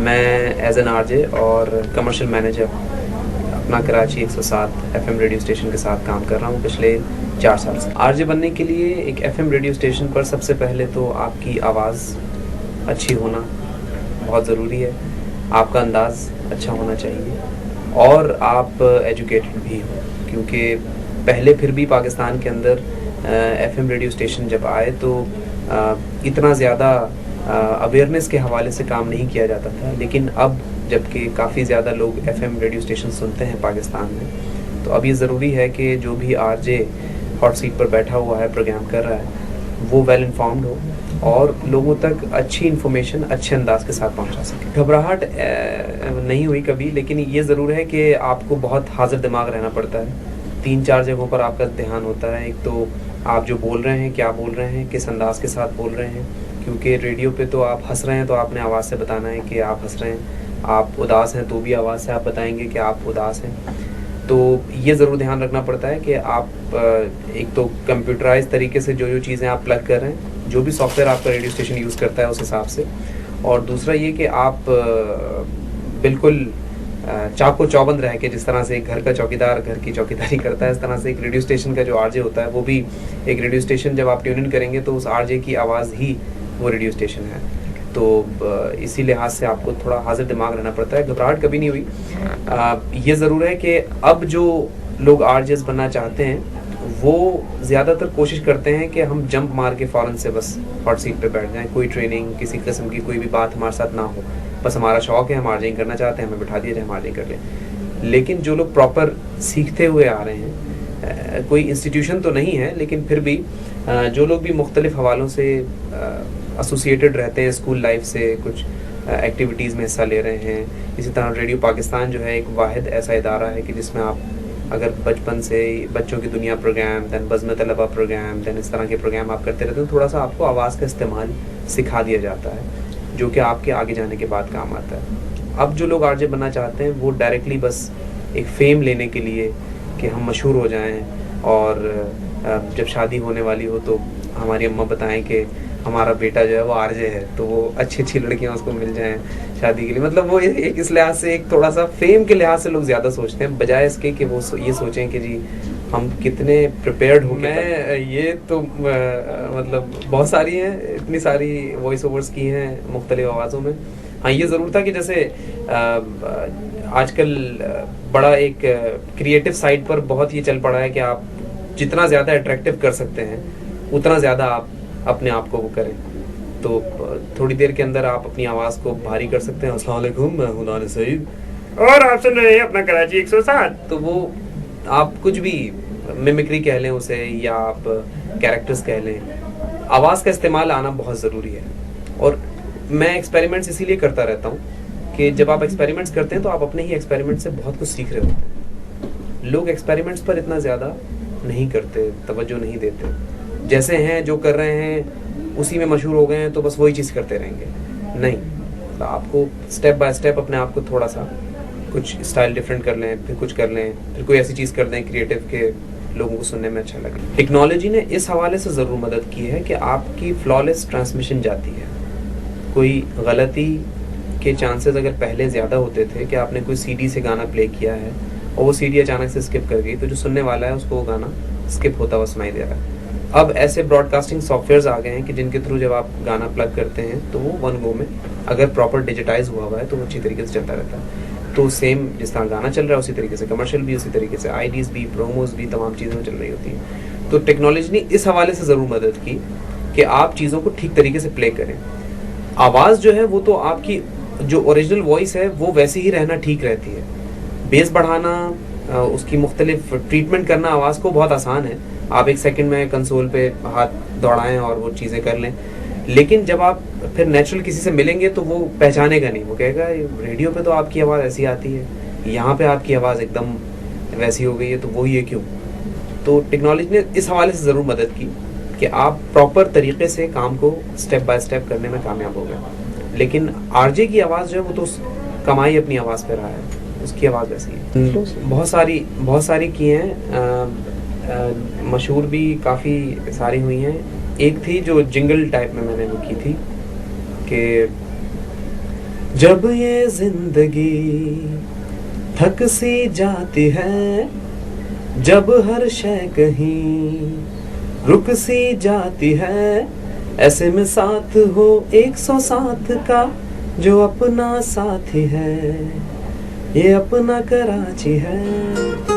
मैं as an RJ और commercial manager अपना कराची 107 एफएम रेडियो स्टेशन के साथ काम कर रहा हूँ पिछले 4 साल से। आरजे बनने के लिए एक एफएम रेडियो स्टेशन पर सबसे पहले तो आपकी आवाज़ अच्छी होना बहुत ज़रूरी है, आपका अंदाज़ अच्छा होना चाहिए और आप एजुकेटेड भी हो, क्योंकि पहले फिर भी पाकिस्तान के अंदर एफएम रेडियो स्टेशन जब आए तो इतना ज़्यादा अवेयरनेस के हवाले से काम नहीं किया जाता था, लेकिन अब जबकि काफ़ी ज़्यादा लोग एफएम रेडियो स्टेशन सुनते हैं पाकिस्तान में, तो अब ये ज़रूरी है कि जो भी आरजे हॉट सीट पर बैठा हुआ है, प्रोग्राम कर रहा है, वो वेल इन्फॉर्म्ड हो और लोगों तक अच्छी इन्फॉर्मेशन अच्छे अंदाज के साथ पहुंचा सके। घबराहट नहीं हुई कभी, लेकिन ये ज़रूर है कि आपको बहुत हाजिर दिमाग रहना पड़ता है। 3-4 जगहों पर आपका ध्यान होता है। एक तो आप जो बोल रहे हैं, क्या बोल रहे हैं, किस अंदाज के साथ बोल रहे हैं, क्योंकि रेडियो पे तो आप हंस रहे हैं तो आपने आवाज़ से बताना है कि आप हंस रहे हैं, आप उदास हैं तो भी आवाज़ से आप बताएंगे कि आप उदास हैं। तो ये ज़रूर ध्यान रखना पड़ता है कि आप एक तो कंप्यूटराइज तरीके से जो चीज़ें आप प्लग कर रहे हैं, जो भी सॉफ्टवेयर आपका रेडियो स्टेशन यूज़ करता है उस हिसाब से, और दूसरा ये कि आप बिल्कुल चाको चौबंद रह के, जिस तरह से एक घर का चौकीदार घर की चौकीदारी करता है, इस तरह से एक रेडियो स्टेशन का जो आरजे होता है वो भी एक रेडियो स्टेशन जब आप ट्यून इन करेंगे तो उस आरजे की आवाज़ ही वो रेडियो स्टेशन है। तो इसी लिहाज से आपको थोड़ा हाजिर दिमाग रहना पड़ता है। घबराहट कभी नहीं हुई। ये ज़रूर है कि अब जो लोग आरजेस बनना चाहते हैं वो ज़्यादातर कोशिश करते हैं कि हम जंप मार के फ़ौरन से बस हॉट सीट पे बैठ जाएं, कोई ट्रेनिंग किसी किस्म की कोई भी बात हमारे साथ ना हो, बस हमारा शौक़ है, हम आरजेइंग करना चाहते हैं, हमें बिठा दिया जाए, हम आरजेइंग कर लें। लेकिन जो लोग प्रॉपर सीखते हुए आ रहे हैं, कोई इंस्टीट्यूशन तो नहीं है, लेकिन फिर भी जो लोग भी मुख्तलिफ हवालों से एसोसिएटेड रहते हैं, स्कूल लाइफ से कुछ एक्टिविटीज़ में हिस्सा ले रहे हैं। इसी तरह रेडियो पाकिस्तान जो है एक वाहिद ऐसा इदारा है कि जिसमें आप अगर बचपन से बच्चों की दुनिया प्रोग्राम, दैन बज़्म तलबा प्रोग्राम, दैन इस तरह के प्रोग्राम आप करते रहते हैं, थोड़ा सा आपको आवाज़ का इस्तेमाल सिखा दिया जाता है, जो कि आपके आगे जाने के बाद काम आता है। अब जो लोग आरजे बनना चाहते हैं वो डायरेक्टली बस एक फ़ेम लेने के लिए कि हम मशहूर हो जाएं, और जब शादी होने वाली हो तो हमारी अम्मा बताएं कि हमारा बेटा जो है वो आरजे है, तो वो अच्छी लड़कियां उसको मिल जाएं शादी के लिए। मतलब वो एक इस लिहाज से एक थोड़ा सा फेम के लिहाज से लोग ज़्यादा सोचते हैं, बजाय इसके कि वो ये सोचें कि जी हम कितने प्रिपेयर्ड हो। मैं ये तो मतलब बहुत सारी हैं, इतनी सारी वॉइस ओवर्स की हैं मुख्तलिफ आवाज़ों में। हाँ, ये ज़रूर था कि जैसे आजकल बड़ा एक क्रिएटिव साइड पर बहुत ये चल पड़ा है कि आप जितना ज़्यादा अट्रैक्टिव कर सकते हैं उतना ज़्यादा आप अपने आप को वो करें, तो थोड़ी देर के अंदर आप अपनी आवाज़ को भारी कर सकते हैं। अस्सलाम वालेकुम, मैं हूं दानिश सईद और आप सुन रहे हैं अपना कराची 107। तो वो आप कुछ भी मिमिक्री कह लें उसे, या आप कैरेक्टर्स कह लें, आवाज़ का इस्तेमाल आना बहुत ज़रूरी है। और मैं एक्सपेरिमेंट्स इसीलिए करता रहता हूँ कि जब आप एक्सपेरिमेंट्स करते हैं तो आप अपने ही एक्सपेरिमेंट से बहुत कुछ सीख रहे होते हैं। लोग एक्सपेरिमेंट्स पर इतना ज़्यादा नहीं करते, तवज्जो नहीं देते, जैसे हैं जो कर रहे हैं उसी में मशहूर हो गए हैं तो बस वही चीज़ करते रहेंगे। नहीं, तो आपको स्टेप बाय स्टेप अपने आप को थोड़ा सा कुछ स्टाइल डिफरेंट कर लें, फिर कुछ कर लें, फिर कोई ऐसी चीज़ कर दें क्रिएटिव के लोगों को सुनने में अच्छा लगे। टेक्नोलॉजी ने इस हवाले से ज़रूर मदद की है कि आपकी फ्लॉलेस ट्रांसमिशन जाती है। कोई गलती के चांसेस अगर पहले ज़्यादा होते थे कि आपने कोई सीडी से गाना प्ले किया है और वो सीडी अचानक से स्किप कर गई, तो जो सुनने वाला है उसको वो गाना स्किप होता हुआ सुनाई दे रहा है। अब ऐसे ब्रॉडकास्टिंग सॉफ्टवेयर्स आ गए हैं कि जिनके थ्रू जब आप गाना प्लग करते हैं तो वो वन गो में, अगर प्रॉपर डिजिटाइज हुआ है तो वो अच्छी तरीके से चलता रहता है। तो सेम जिस तरह गाना चल रहा है उसी तरीके से कमर्शियल भी, उसी तरीके से आईडीज़ भी, प्रोमोज भी, तमाम चीज़ें चल रही होती हैं। तो टेक्नोलॉजी ने इस हवाले से ज़रूर मदद की कि आप चीज़ों को ठीक तरीके से प्ले करें। आवाज़ जो है वो तो आपकी जो ओरिजिनल वॉइस है वो वैसे ही रहना ठीक रहती है। बेस बढ़ाना, उसकी मुख्तलिफ ट्रीटमेंट करना आवाज़ को बहुत आसान है। आप 1 सेकंड में कंसोल पे हाथ दौड़ाएं और वो चीज़ें कर लें, लेकिन जब आप फिर नेचुरल किसी से मिलेंगे तो वो पहचानेगा नहीं, वो कहेगा रेडियो पे तो आपकी आवाज़ ऐसी आती है, यहाँ पे आपकी आवाज़ एकदम वैसी हो गई है, तो वो ये क्यों। तो टेक्नोलॉजी ने इस हवाले से ज़रूर मदद की कि आप प्रॉपर तरीके से काम को स्टेप बाय स्टेप करने में कामयाब हो गए। लेकिन आरजे की आवाज़ जो है वो तो कमाई अपनी आवाज़ पे रहा है, उसकी आवाज़ वैसी है। बहुत सारी की हैं, मशहूर भी काफ़ी सारी हुई हैं। एक थी जो जिंगल टाइप में मैंने वो की थी कि जब ये जिंदगी थक सी जाती है, जब हर शय कहीं रुक सी जाती है, ऐसे में साथ हो 107 का जो अपना साथी है, ये अपना कराची है।